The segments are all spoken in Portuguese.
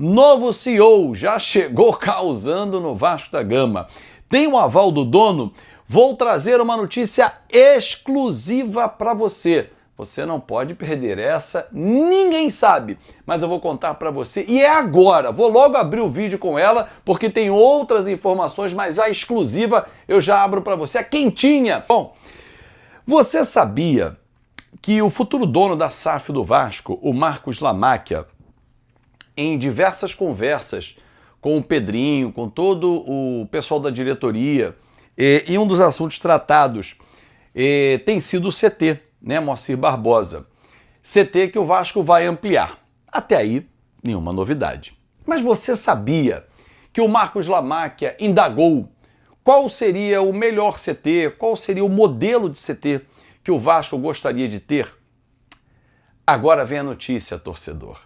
Novo CEO já chegou causando no Vasco da Gama. Tem o aval do dono? Vou trazer uma notícia exclusiva para você. Você não pode perder essa, ninguém sabe, mas eu vou contar para você e é agora. Vou logo abrir o vídeo com ela, porque tem outras informações, mas a exclusiva eu já abro para você, a quentinha. Bom, você sabia que o futuro dono da SAF do Vasco, o Marcos Lamáquia, em diversas conversas com o Pedrinho, com todo o pessoal da diretoria, e um dos assuntos tratados tem sido o CT, né, Moacir Barbosa. CT que o Vasco vai ampliar. Até aí, nenhuma novidade. Mas você sabia que o Marcos Lamáquia indagou qual seria o melhor CT, qual seria o modelo de CT que o Vasco gostaria de ter? Agora vem a notícia, torcedor.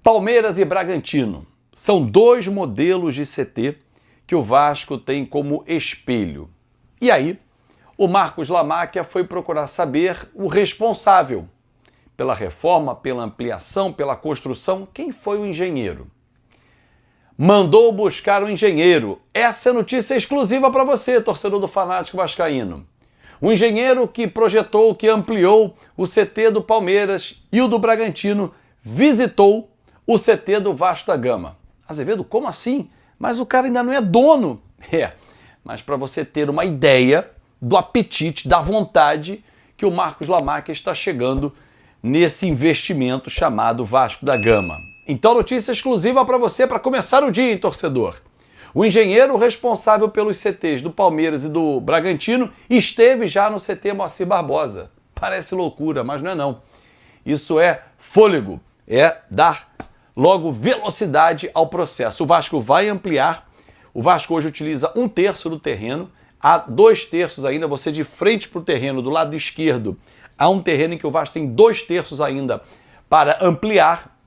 Palmeiras e Bragantino são dois modelos de CT que o Vasco tem como espelho. E aí, o Marcos Lamáquia foi procurar saber o responsável pela reforma, pela ampliação, pela construção. Quem foi o engenheiro? Mandou buscar o engenheiro. Essa é notícia exclusiva para você, torcedor do Fanático Vascaíno. O engenheiro que projetou, que ampliou o CT do Palmeiras e o do Bragantino visitou o CT do Vasco da Gama. Azevedo, como assim? Mas o cara ainda não é dono. Mas para você ter uma ideia do apetite, da vontade que o Marcos Lamáquia está chegando nesse investimento chamado Vasco da Gama. Então, notícia exclusiva para você para começar o dia, hein, torcedor. O engenheiro responsável pelos CTs do Palmeiras e do Bragantino esteve já no CT Moacir Barbosa. Parece loucura, mas não é não. Isso é fôlego, é dar logo velocidade ao processo. O Vasco vai ampliar. O Vasco hoje utiliza 1/3 do terreno. Há 2/3 ainda, você de frente para o terreno, do lado esquerdo, há um terreno em que o Vasco tem 2/3 ainda para ampliar.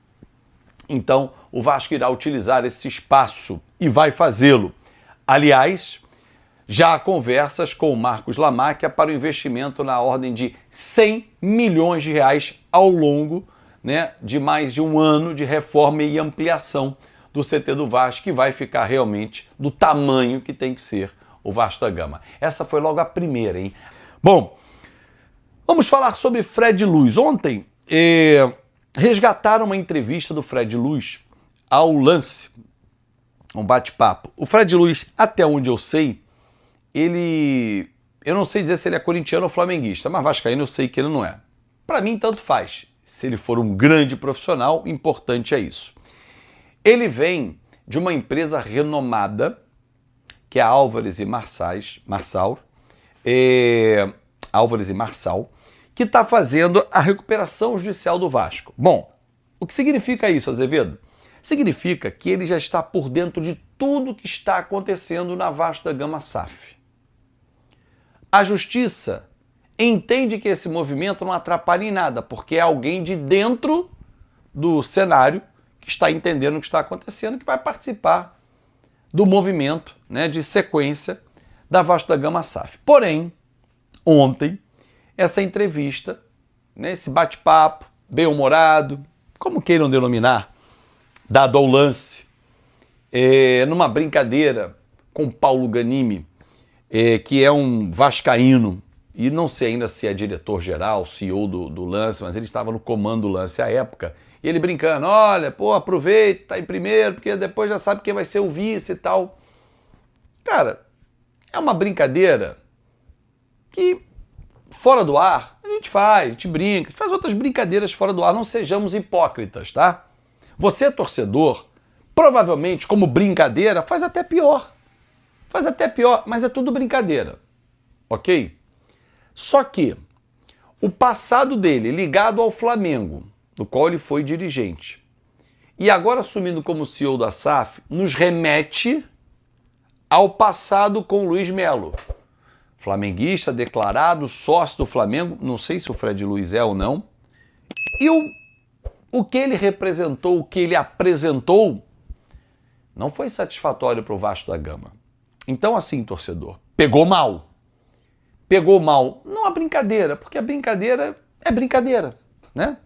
Então, o Vasco irá utilizar esse espaço e vai fazê-lo. Aliás, já há conversas com o Marcos Lamáquia para o investimento na ordem de 100 milhões de reais ao longo, né, de mais de um ano de reforma e ampliação do CT do Vasco, que vai ficar realmente do tamanho que tem que ser o Vasco da Gama. Essa foi logo a primeira, hein? Bom, vamos falar sobre Fred Luz. Ontem, resgataram uma entrevista do Fred Luz ao Lance, um bate-papo. O Fred Luz, até onde eu sei, eu não sei dizer se ele é corintiano ou flamenguista, mas vascaíno eu sei que ele não é. Para mim, tanto faz. Se ele for um grande profissional, importante é isso. Ele vem de uma empresa renomada, que é a Álvares e Marçal, que está fazendo a recuperação judicial do Vasco. Bom, o que significa isso, Azevedo? Significa que ele já está por dentro de tudo que está acontecendo na Vasco da Gama SAF. A Justiça entende que esse movimento não atrapalha em nada, porque é alguém de dentro do cenário que está entendendo o que está acontecendo, que vai participar do movimento, né, de sequência da Vasco da Gama SAF. Porém, ontem, essa entrevista, né, esse bate-papo bem-humorado, como queiram denominar, dado ao Lance, numa brincadeira com Paulo Ganimi, que é um vascaíno, e não sei ainda se é diretor-geral, CEO do Lance, mas ele estava no comando do Lance à época, e ele brincando, olha, pô, aproveita, tá em primeiro, porque depois já sabe quem vai ser o vice e tal. Cara, é uma brincadeira que, fora do ar, a gente brinca, a gente faz outras brincadeiras fora do ar, não sejamos hipócritas, tá? Você, torcedor, provavelmente, como brincadeira, faz até pior, mas é tudo brincadeira, ok? Só que o passado dele ligado ao Flamengo, do qual ele foi dirigente, e agora assumindo como CEO da SAF, nos remete ao passado com o Luiz Melo. Flamenguista, declarado, sócio do Flamengo, não sei se o Fred Luz é ou não, e o que ele representou, o que ele apresentou, não foi satisfatório para o Vasco da Gama. Então assim, torcedor, pegou mal. Pegou mal, não a brincadeira, porque a brincadeira é brincadeira, né?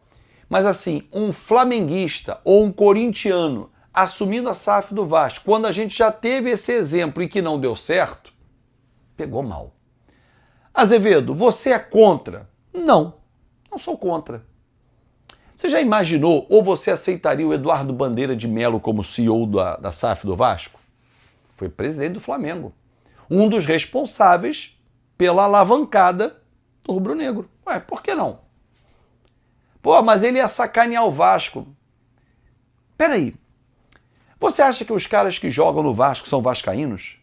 Mas assim, um flamenguista ou um corintiano assumindo a SAF do Vasco, quando a gente já teve esse exemplo e que não deu certo, pegou mal. Azevedo, você é contra? Não, não sou contra. Você já imaginou ou você aceitaria o Eduardo Bandeira de Melo como CEO da SAF do Vasco? Foi presidente do Flamengo. Um dos responsáveis pela alavancada do rubro-negro. Ué, por que não? Pô, mas ele ia sacanear o Vasco. Peraí, você acha que os caras que jogam no Vasco são vascaínos?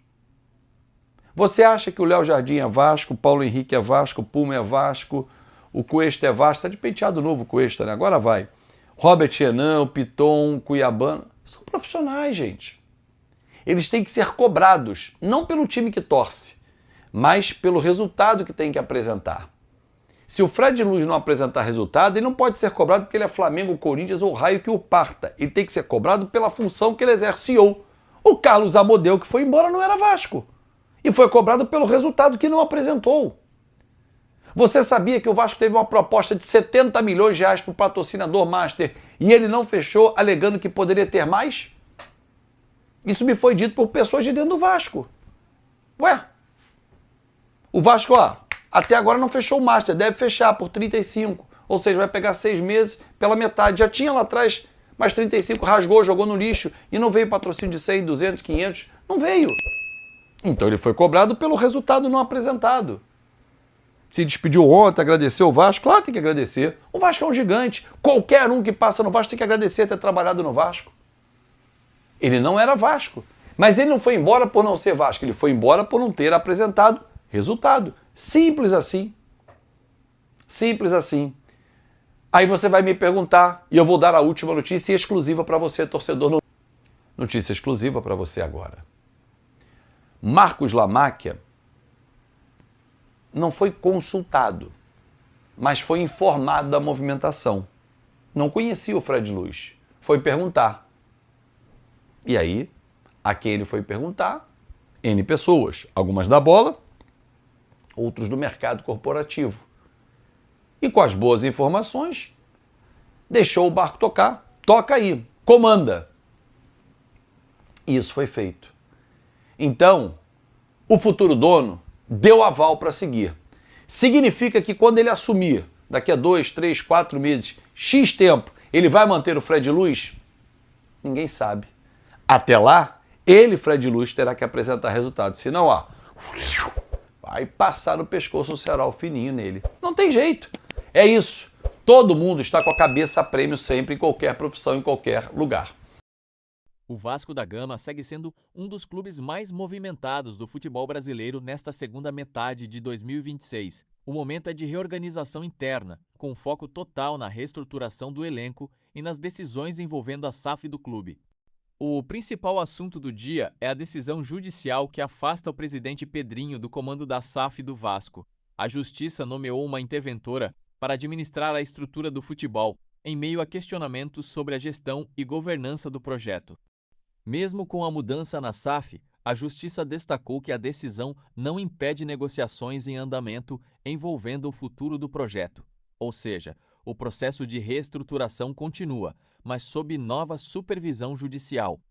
Você acha que o Léo Jardim é Vasco, o Paulo Henrique é Vasco, o Puma é Vasco, o Cuesta é Vasco, tá de penteado novo o Cuesta, né? Agora vai. Robert Renan, o Piton, o Cuiabano, são profissionais, gente. Eles têm que ser cobrados, não pelo time que torce, mas pelo resultado que tem que apresentar. Se o Fred Luz não apresentar resultado, ele não pode ser cobrado porque ele é Flamengo, Corinthians ou raio que o parta. Ele tem que ser cobrado pela função que ele exerciou. O Carlos Amodeu, que foi embora, não era Vasco. E foi cobrado pelo resultado que não apresentou. Você sabia que o Vasco teve uma proposta de 70 milhões de reais para o patrocinador Master e ele não fechou, alegando que poderia ter mais? Isso me foi dito por pessoas de dentro do Vasco. Ué, o Vasco, ó, até agora não fechou o Master, deve fechar por 35, ou seja, vai pegar 6 meses pela metade. Já tinha lá atrás mais 35, rasgou, jogou no lixo e não veio patrocínio de 100, 200, 500, não veio. Então ele foi cobrado pelo resultado não apresentado. Se despediu ontem, agradeceu o Vasco, claro, tem que agradecer. O Vasco é um gigante, qualquer um que passa no Vasco tem que agradecer ter trabalhado no Vasco. Ele não era Vasco, mas ele não foi embora por não ser Vasco, ele foi embora por não ter apresentado resultado. Simples assim. Simples assim. Aí você vai me perguntar, e eu vou dar a última notícia exclusiva para você, torcedor. Notícia exclusiva para você agora. Marcos Lamáquia não foi consultado, mas foi informado da movimentação. Não conhecia o Fred Luz. Foi perguntar. E aí, a quem ele foi perguntar? N pessoas. Algumas da bola, outros do mercado corporativo. E com as boas informações, deixou o barco tocar. Toca aí, comanda. E isso foi feito. Então, o futuro dono deu aval para seguir. Significa que quando ele assumir, daqui a 2, 3, 4 meses, X tempo, ele vai manter o Fred Luz? Ninguém sabe. Até lá, ele, Fred Luz, terá que apresentar resultados. Senão, ó, vai passar no pescoço o cerol fininho nele. Não tem jeito. É isso. Todo mundo está com a cabeça a prêmio sempre, em qualquer profissão, em qualquer lugar. O Vasco da Gama segue sendo um dos clubes mais movimentados do futebol brasileiro nesta segunda metade de 2026. O momento é de reorganização interna, com foco total na reestruturação do elenco e nas decisões envolvendo a SAF do clube. O principal assunto do dia é a decisão judicial que afasta o presidente Pedrinho do comando da SAF do Vasco. A Justiça nomeou uma interventora para administrar a estrutura do futebol, em meio a questionamentos sobre a gestão e governança do projeto. Mesmo com a mudança na SAF, a Justiça destacou que a decisão não impede negociações em andamento envolvendo o futuro do projeto. Ou seja, o processo de reestruturação continua, mas sob nova supervisão judicial.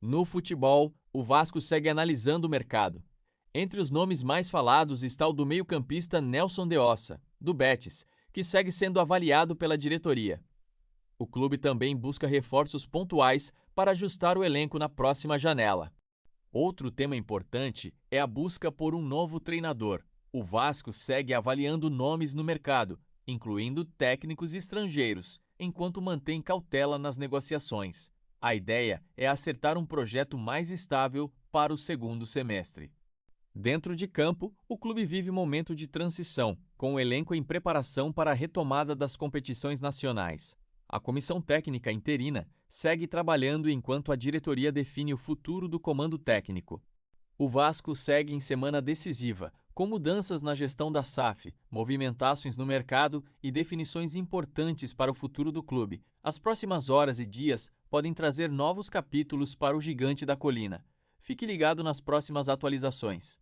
No futebol, o Vasco segue analisando o mercado. Entre os nomes mais falados está o do meio-campista Nelson de Ossa, do Betis, que segue sendo avaliado pela diretoria. O clube também busca reforços pontuais para ajustar o elenco na próxima janela. Outro tema importante é a busca por um novo treinador. O Vasco segue avaliando nomes no mercado, incluindo técnicos estrangeiros, enquanto mantém cautela nas negociações. A ideia é acertar um projeto mais estável para o segundo semestre. Dentro de campo, o clube vive momento de transição, com o elenco em preparação para a retomada das competições nacionais. A comissão técnica interina segue trabalhando enquanto a diretoria define o futuro do comando técnico. O Vasco segue em semana decisiva, com mudanças na gestão da SAF, movimentações no mercado e definições importantes para o futuro do clube. As próximas horas e dias podem trazer novos capítulos para o Gigante da Colina. Fique ligado nas próximas atualizações.